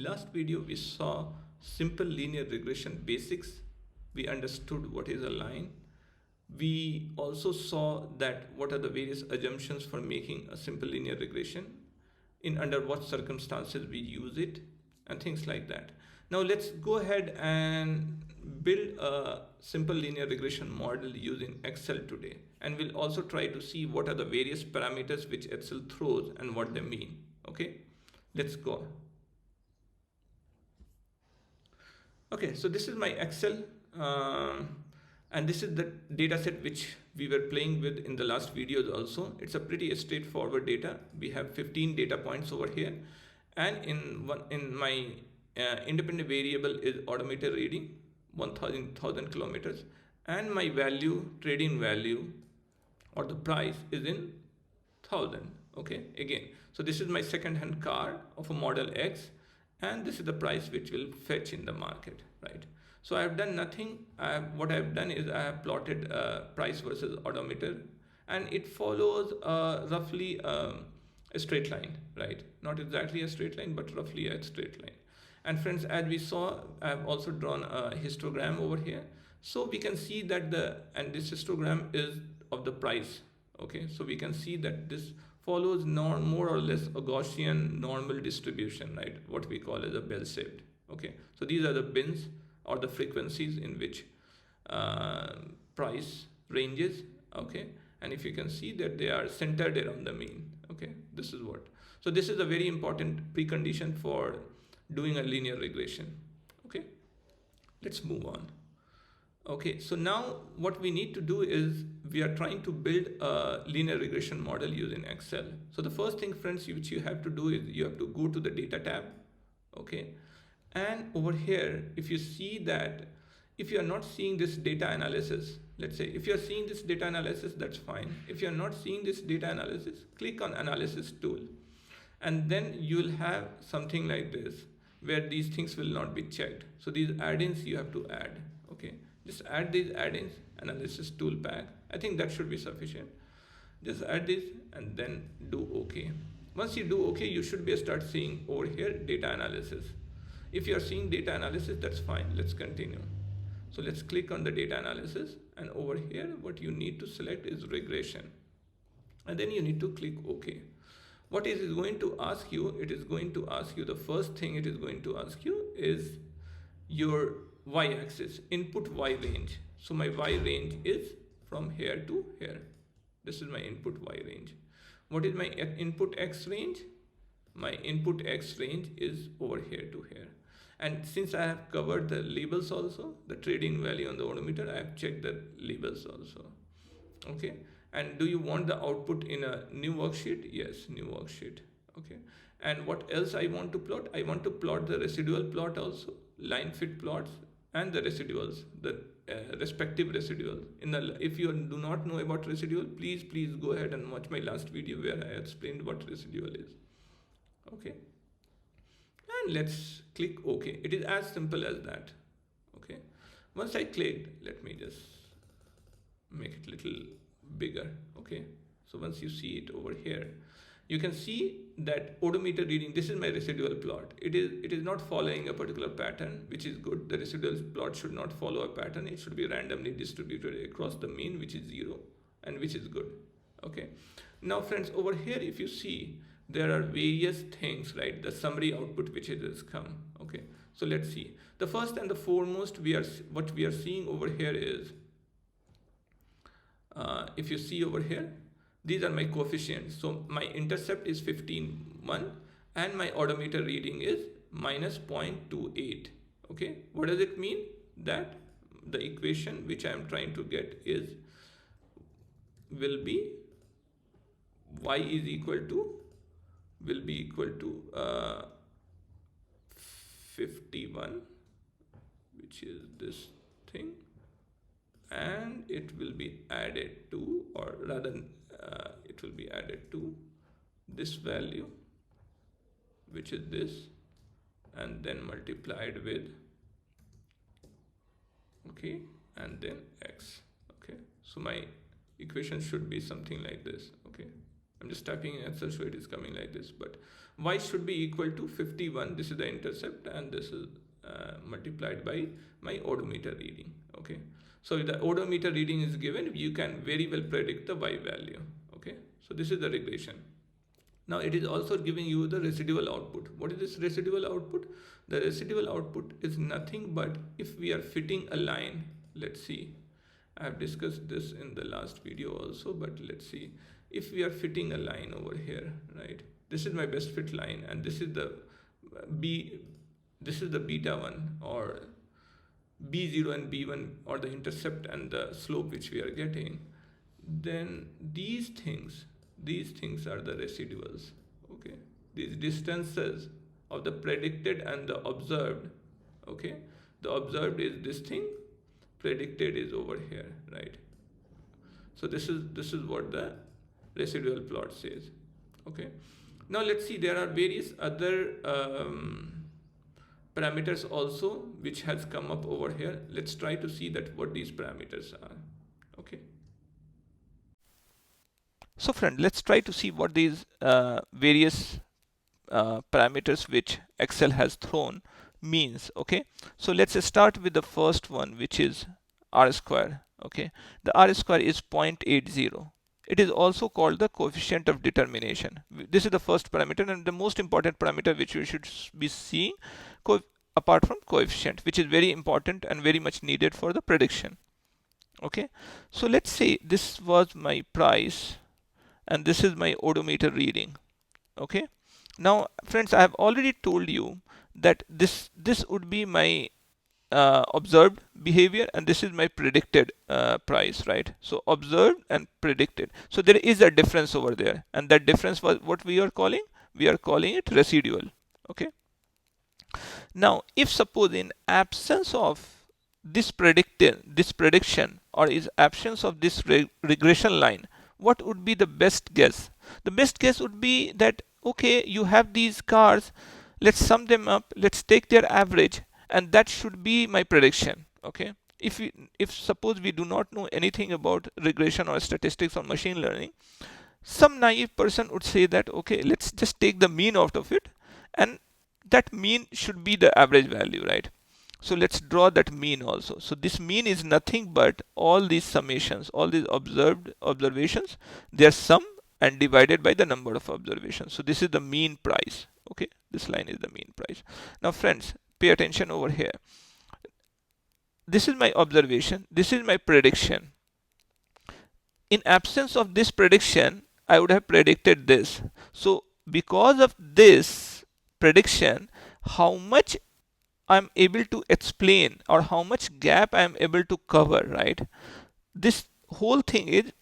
In last video we saw simple linear regression basics. We understood what is a line. We also saw that what are the various assumptions for making a simple linear regression, in under what circumstances we use it, and things like that. Now let's go ahead and build a simple linear regression model using Excel today, and we'll also try to see what are the various parameters which Excel throws and what they mean. Okay, let's go. Okay, so this is my Excel, and this is the data set which we were playing with in the last videos also. It's a pretty straightforward data. We have 15 data points over here, and in my independent variable is odometer reading 1000 kilometers, and my value, trading value or the price is in 1000. Okay, again, so this is my second hand car of a model X, and this is the price which will fetch in the market, right? So I have done nothing. What I have done is I have plotted price versus odometer, and it follows roughly a straight line, right? Not exactly a straight line, but roughly a straight line. And friends, as we saw, I have also drawn a histogram over here. So we can see that this histogram is of the price. Okay, so we can see that this follows more or less a Gaussian normal distribution, right? What we call as a bell-shaped. Okay, so these are the bins or the frequencies in which price ranges. Okay, and if you can see that they are centered around the mean. Okay, this is what. So this is a very important precondition for doing a linear regression. Okay, let's move on. Okay, so now what we need to do is we are trying to build a linear regression model using Excel. So the first thing, friends, which you have to do is you have to go to the data tab. Okay, and over here, if you see that, if you are not seeing this data analysis, let's say if you are seeing this data analysis, that's fine. If you are not seeing this data analysis, click on analysis tool, and then you will have something like this where these things will not be checked. So these add-ins you have to add. Okay, just add these add-ins, analysis tool pack. I think that should be sufficient. Just add this and then do OK. Once you do OK, you should be start seeing over here data analysis. If you are seeing data analysis, that's fine. Let's continue. So let's click on the data analysis, and over here what you need to select is regression, and then you need to click OK. What it is going to ask you, it is going to ask you, the first thing it is going to ask you is your y-axis, input y range. So my y range is from here to here. This is my input y range. What is my input x range? My input x range is over here to here. And since I have covered the labels also, the trading value on the odometer, I have checked the labels also. Okay, and do you want the output in a new worksheet? Yes, new worksheet. Okay, and what else I want to plot? I want to plot the residual plot also, line fit plots, and the residuals, the respective residuals. If you do not know about residual, please go ahead and watch my last video where I explained what residual is. Okay, and let's click OK. It is as simple as that. Okay, once I clicked, let me just make it a little bigger. Okay, so once you see it over here, you can see that odometer reading, this is my residual plot. It is not following a particular pattern, which is good. The residual plot should not follow a pattern. It should be randomly distributed across the mean, which is 0, and which is good. Okay, now friends, over here if you see, there are various things, right? The summary output which it has come. Okay, so let's see. The first and the foremost, what we are seeing over here is, if you see over here, these are my coefficients. So my intercept is 15.1 and my odometer reading is minus 0.28. Okay, what does it mean? That the equation which I am trying to get will be y is equal to 51, which is this thing, and it will be added to, or rather it will be added to this value, which is this, and then multiplied with, okay, and then x. Okay, so my equation should be something like this. Okay, I'm just typing in Excel, so it is coming like this. But y should be equal to 51. This is the intercept, and this is multiplied by my odometer reading. Okay. So if the odometer reading is given, you can very well predict the y value. Okay. So this is the regression. Now it is also giving you the residual output. What is this residual output? The residual output is nothing but if we are fitting a line. Let's see. I have discussed this in the last video also, but let's see. If we are fitting a line over here, right? This is my best fit line, and this is the this is the beta one, or B0 and B1, or the intercept and the slope which we are getting. Then these things are the residuals. Okay, these distances of the predicted and the observed. Okay, the observed is this thing, predicted is over here, right? So this is what the residual plot says. Okay, now let's see, there are various other parameters also which has come up over here. Let's try to see that what these parameters are. Okay, so friend, let's try to see what these various parameters which Excel has thrown means. Okay, so let's start with the first one, which is r square. Okay, the r square is 0.80. It is also called the coefficient of determination. This is the first parameter, and the most important parameter which we should be seeing apart from coefficient, which is very important and very much needed for the prediction. Okay, so let's say this was my price and this is my odometer reading. Okay, now friends, I have already told you that this would be my observed behavior, and this is my predicted price, right? So observed and predicted. So there is a difference over there, and that difference was what we are calling it residual. Okay, now if suppose in absence of this prediction, or is absence of this regression line, what would be the best guess? The best guess would be that, okay, you have these cars, let's sum them up, let's take their average, and that should be my prediction. Okay, if suppose we do not know anything about regression or statistics or machine learning, some naive person would say that, okay, let's just take the mean out of it, and that mean should be the average value, right? So let's draw that mean also. So this mean is nothing but all these summations, all these observations, they are sum and divided by the number of observations. So this is the mean price. Okay, this line is the mean price. Now friends, pay attention over here. This is my observation, this is my prediction. In absence of this prediction, I would have predicted this. So because of this prediction, how much I'm able to explain, or how much gap I'm able to cover, right? This whole thing is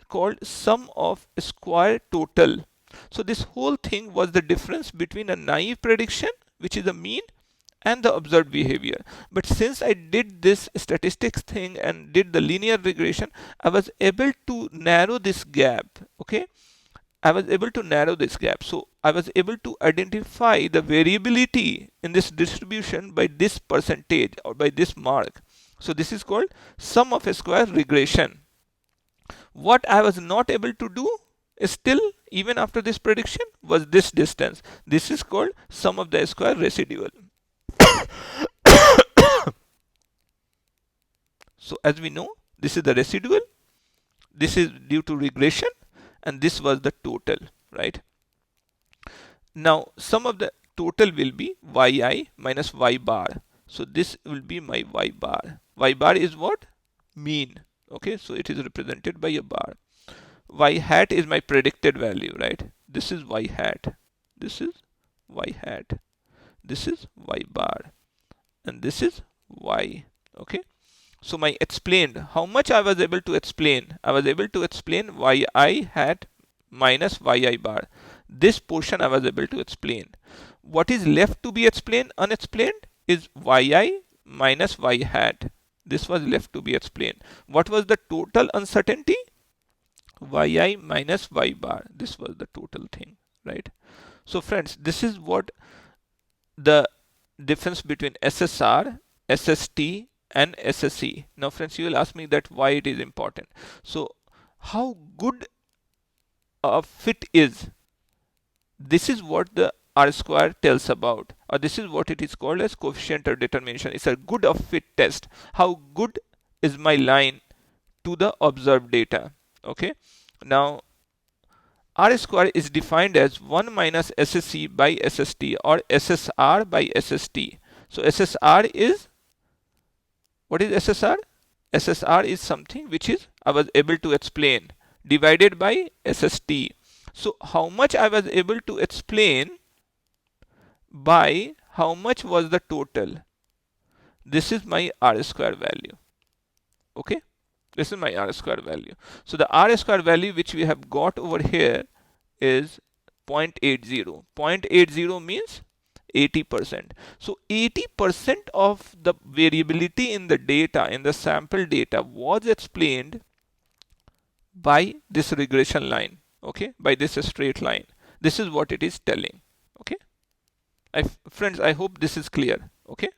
called sum of square total. So this whole thing was the difference between a naive prediction, which is the mean, and the observed behavior. But since I did this statistics thing and did the linear regression, I was able to narrow this gap. Okay, I was able to narrow this gap. So I was able to identify the variability in this distribution by this percentage, or by this mark. So this is called sum of a square regression. What I was not able to do is still, even after this prediction, was this distance. This is called sum of the square residual. So as we know, this is the residual, this is due to regression, and this was the total, right? Now sum of the total will be yi minus y bar. So this will be my y bar. Y bar is what? Mean. Okay, so it is represented by a bar. Y hat is my predicted value, right? This is y hat, this is y hat, this is y bar, and this is y. Okay, so my explained, how much I was able to explain? I was able to explain yi hat minus yi bar. This portion I was able to explain. What is left to be explained, unexplained, is yi minus y hat. This was left to be explained. What was the total uncertainty? Yi minus y bar. This was the total thing, right? So friends, this is what the difference between SSR, SST, and SSE. Now friends, you will ask me that why it is important. So how good of fit is. This is what the R square tells about, or this is what it is called as coefficient of determination. It's a good of fit test. How good is my line to the observed data? Okay. Now, R square is defined as 1 minus SSE by SST, or SSR by SST. So SSR is, what is SSR? SSR is something which is I was able to explain, divided by SST. So how much I was able to explain by how much was the total. This is my R square value. Okay, this is my R square value. So the R square value which we have got over here is 0.80. 0.80 means 80%. So 80% of the variability in the data, in the sample data, was explained by this regression line. Okay, by this straight line. This is what it is telling. Okay, friends, I hope this is clear. Okay.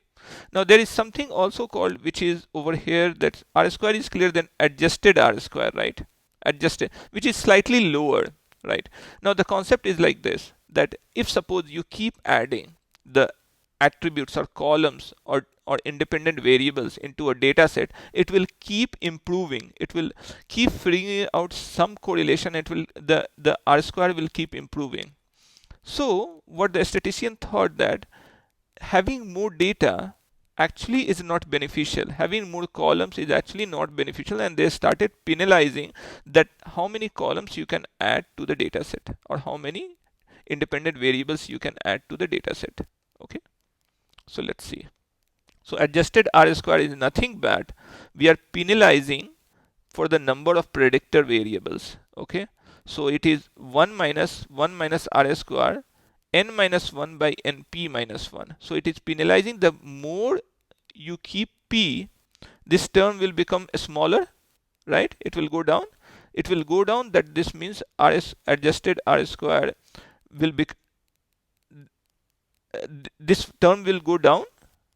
Now there is something also called, which is over here, that R square is clear than adjusted R square, right? Adjusted, which is slightly lower, right? Now the concept is like this, that if suppose you keep adding the attributes or columns or independent variables into a data set, it will keep improving. It will keep figuring out some correlation. It will, the R square will keep improving. So what the statistician thought, that having more data actually is not beneficial. Having more columns is actually not beneficial, and they started penalizing that how many columns you can add to the data set, or how many independent variables you can add to the data set. Okay, so let's see. So adjusted R square is nothing but we are penalizing for the number of predictor variables. Okay, so it is 1 minus R square n minus 1 by np minus 1. So it is penalizing. The more you keep p, this term will become smaller, right? It will go down. It will go down. That this means adjusted R square will be, this term will go down.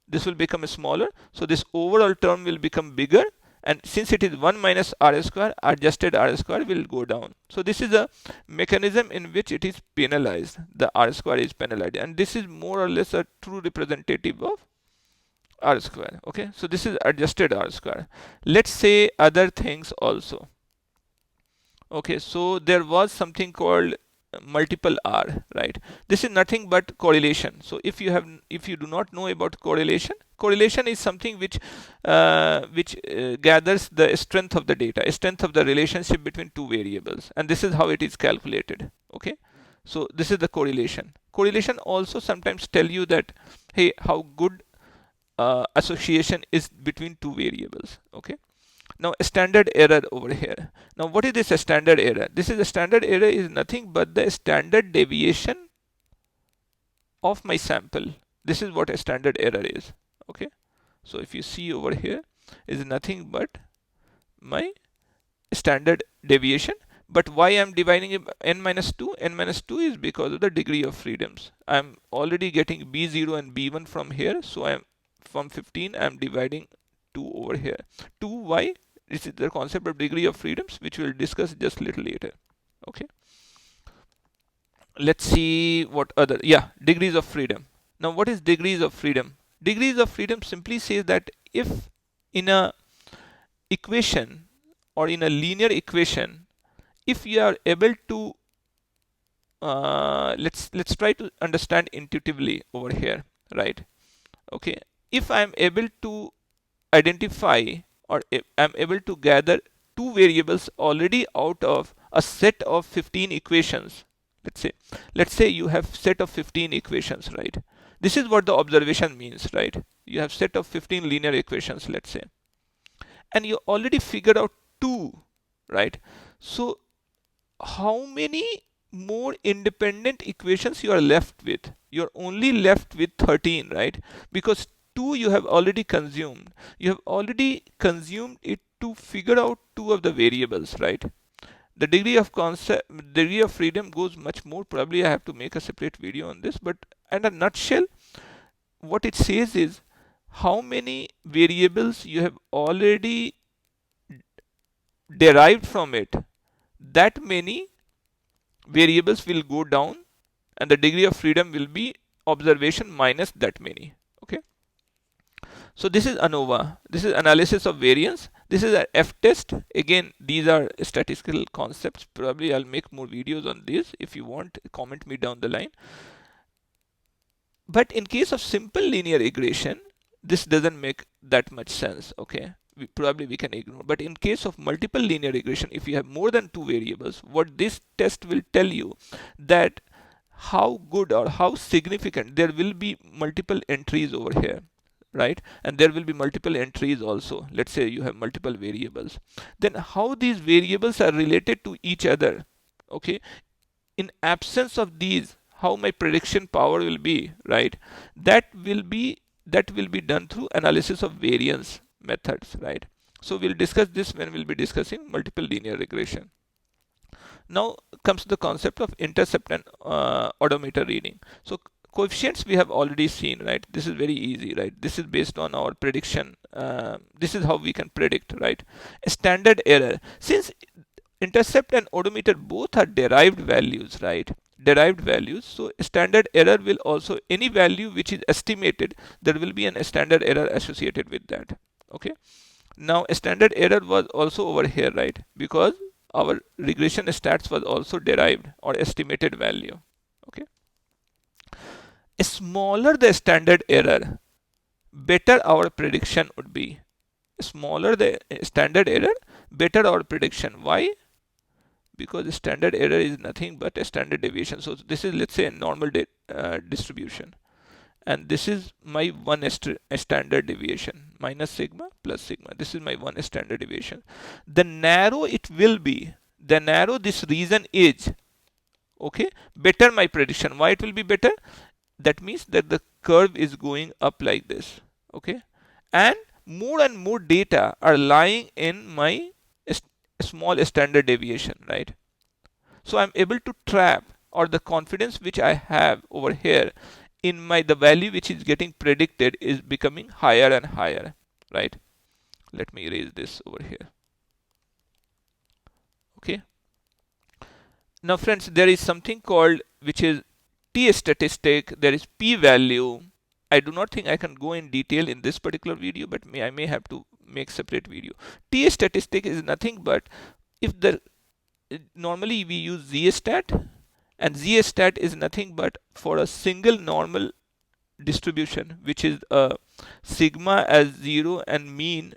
This will become smaller. So this overall term will become bigger. And since it is 1 minus R square, adjusted R square will go down. So this is a mechanism in which it is penalized. The R square is penalized. And this is more or less a true representative of R square. Okay, so this is adjusted R square. Let's say other things also. Okay, so there was something called multiple R, right? This is nothing but correlation. So if you do not know about correlation, correlation is something which gathers the strength of the data, strength of the relationship between two variables, and this is how it is calculated. Okay, so this is the correlation. Correlation also sometimes tell you that, hey, how good association is between two variables. Okay. Now a standard error over here. Now what is this a standard error? This is a standard error is nothing but the standard deviation of my sample. This is what a standard error is. Okay. So if you see over here, is nothing but my standard deviation. But why I'm dividing it n minus 2? N minus 2 is because of the degree of freedoms. I'm already getting B0 and B1 from here. So I'm from 15, I'm dividing 2 over here. 2, why? This is the concept of degree of freedoms, which we'll discuss just a little later. Okay. Let's see what other, degrees of freedom. Now what is degrees of freedom? Degrees of freedom simply says that if in a equation or in a linear equation, if you are able to let's try to understand intuitively over here, right? Okay, if I'm able to identify, or I'm able to gather two variables already out of a set of 15 equations. Let's say you have set of 15 equations, right? This is what the observation means, right? You have set of 15 linear equations, let's say, and you already figured out two, right? So how many more independent equations you are left with? You're only left with 13, right? Because 2 you have already consumed. You have already consumed it to figure out 2 of the variables, right? The degree of freedom goes much more. Probably I have to make a separate video on this, but in a nutshell, what it says is how many variables you have already derived from it, that many variables will go down and the degree of freedom will be observation minus that many. Okay. So this is ANOVA. This is analysis of variance. This is a F-test. Again, these are statistical concepts. Probably I'll make more videos on this. If you want, comment me down the line. But in case of simple linear regression, this doesn't make that much sense. Okay. We can ignore. But in case of multiple linear regression, if you have more than two variables, what this test will tell you that how good or how significant there will be multiple entries over here, right? And there will be multiple entries also. Let's say you have multiple variables. Then how these variables are related to each other. Okay. In absence of these, how my prediction power will be, right? That will be done through analysis of variance methods, right? So we'll discuss this when we'll be discussing multiple linear regression. Now comes the concept of intercept and odometer reading. So coefficients we have already seen, right? This is very easy, right? This is based on our prediction. This is how we can predict, right? Standard error. Since intercept and odometer both are derived values, right? Derived values. So standard error will also, any value which is estimated, there will be a standard error associated with that. Okay. Now a standard error was also over here, right? Because our regression stats was also derived or estimated value. Okay. Smaller the standard error, better our prediction would be. Smaller the standard error, better our prediction. Why? Because standard error is nothing but a standard deviation. So this is, let's say, a normal distribution, and this is my one standard deviation, minus sigma plus sigma. This is my one standard deviation. The narrow it will be, the narrow this region is, okay, better my prediction. Why it will be better? That means that the curve is going up like this. Okay, and more data are lying in my small standard deviation, right? So I'm able to trap, or the confidence which I have over here in the value which is getting predicted is becoming higher and higher, right? Let me erase this over here. Okay. Now friends, there is something called, which is T statistic, there is P value. I do not think I can go in detail in this particular video, but I may have to make separate video. T statistic is nothing but, if normally we use Z stat, and Z stat is nothing but for a single normal distribution, which is sigma as 0 and mean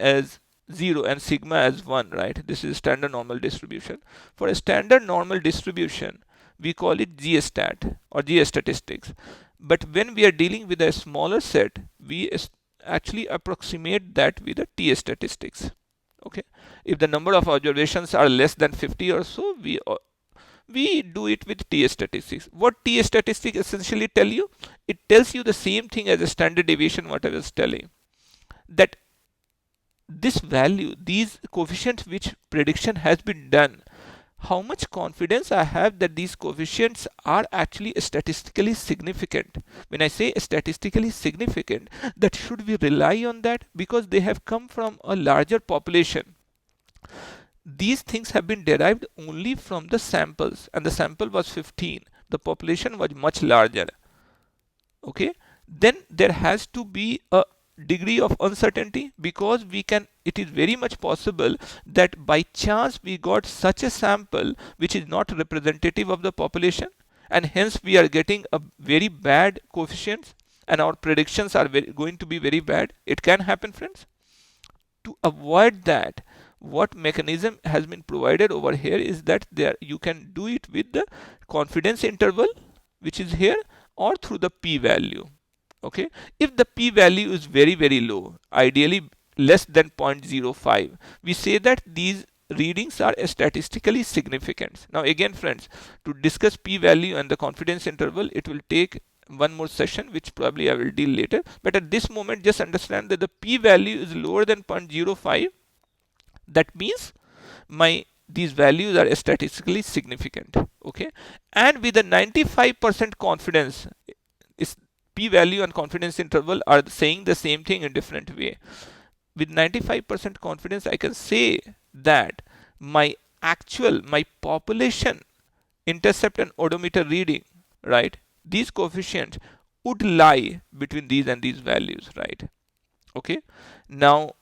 as 0 and sigma as 1, right? This is standard normal distribution. For a standard normal distribution, we call it G stat or G statistics. But when we are dealing with a smaller set, we actually approximate that with the T statistics. Okay, if the number of observations are less than 50 or so, we do it with T statistics. What T statistics essentially tell you? It tells you the same thing as a standard deviation, what I was telling. That this value, these coefficients which prediction has been done, how much confidence I have that these coefficients are actually statistically significant. When I say statistically significant, that should we rely on that? Because they have come from a larger population. These things have been derived only from the samples, and the sample was 15. The population was much larger. Okay, then there has to be a degree of uncertainty, because it is very much possible that by chance we got such a sample which is not representative of the population, and hence we are getting a very bad coefficients, and our predictions are going to be very bad. It can happen, friends. To avoid that, what mechanism has been provided over here is that you can do it with the confidence interval, which is here, or through the p-value. Okay, if the p-value is very low, ideally less than 0.05, we say that these readings are statistically significant. Now again, friends, to discuss p-value and the confidence interval, it will take one more session, which probably I will deal later. But at this moment, just understand that the p-value is lower than 0.05. That means these values are statistically significant. Okay, and with a 95% confidence, p-value and confidence interval are saying the same thing in different way. With 95% confidence, I can say that my actual, my population intercept and odometer reading, right, these coefficients would lie between these and these values, right? Okay. Now,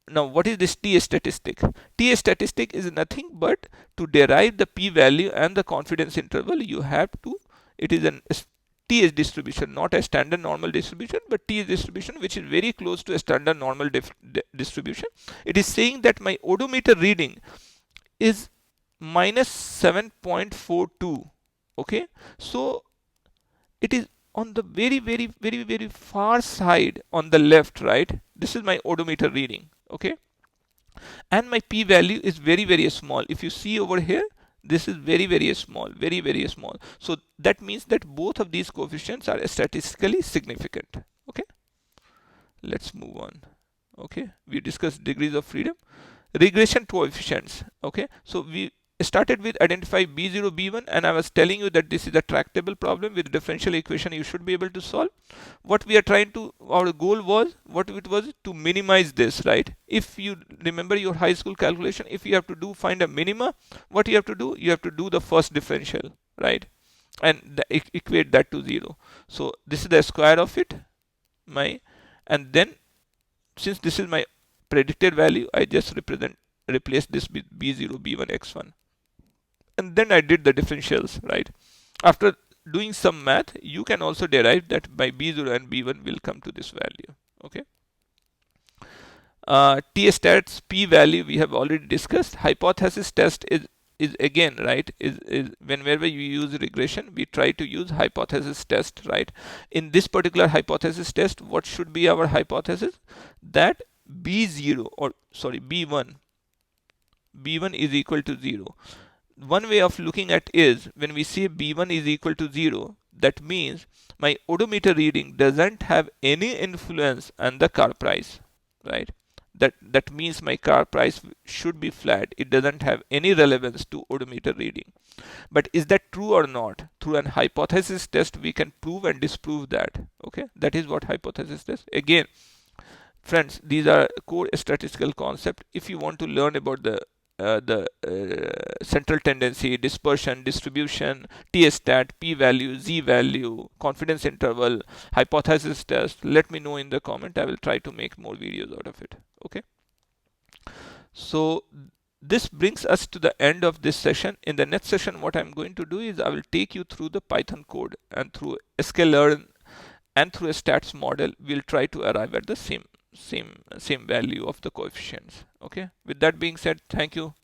what is this T statistic? T statistic is nothing but to derive the p-value and the confidence interval. You have to, it is an T is distribution, not a standard normal distribution, but T is distribution which is very close to a standard normal distribution. It is saying that my odometer reading is minus 7.42. Okay, so it is on the very far side on the left, right? This is my odometer reading. Okay, and my p-value is very small. If you see over here, this is very small, very small. So that means that both of these coefficients are statistically significant. Okay, let's move on. Okay, we discussed degrees of freedom. Regression coefficients. Okay, so we started with identify b0 b1, and I was telling you that this is a tractable problem with differential equation you should be able to solve. What we are trying to, our goal was, what it was, to minimize this, right? If you remember your high school calculation, if you have to find a minima, what you have to do, you have to do the first differential, right, and equate that to 0. So this is the square of it, and then since this is my predicted value, I just replace this with b0 b1 x1, and then I did the differentials, right? After doing some math, you can also derive that my b0 and b1 will come to this value. Okay, t-stats p-value we have already discussed. Hypothesis test is again, right, is whenever you use regression, we try to use hypothesis test, right? In this particular hypothesis test, what should be our hypothesis? That b0, or sorry, b1 is equal to 0. One way of looking at is, when we say b1 is equal to 0, that means my odometer reading doesn't have any influence on the car price, right? That means my car price should be flat. It doesn't have any relevance to odometer reading. But is that true or not? Through an hypothesis test, we can prove and disprove that. Okay, that is what hypothesis test. Again, friends, these are core statistical concepts. If you want to learn about the central tendency, dispersion, distribution, t-stat, p-value, z-value, confidence interval, hypothesis test, let me know in the comment. I will try to make more videos out of it. Okay, so this brings us to the end of this session. In the next session, what I'm going to do is I will take you through the Python code, and through sklearn and through a stats model, we'll try to arrive at the same value of the coefficients. Okay, with that being said, thank you.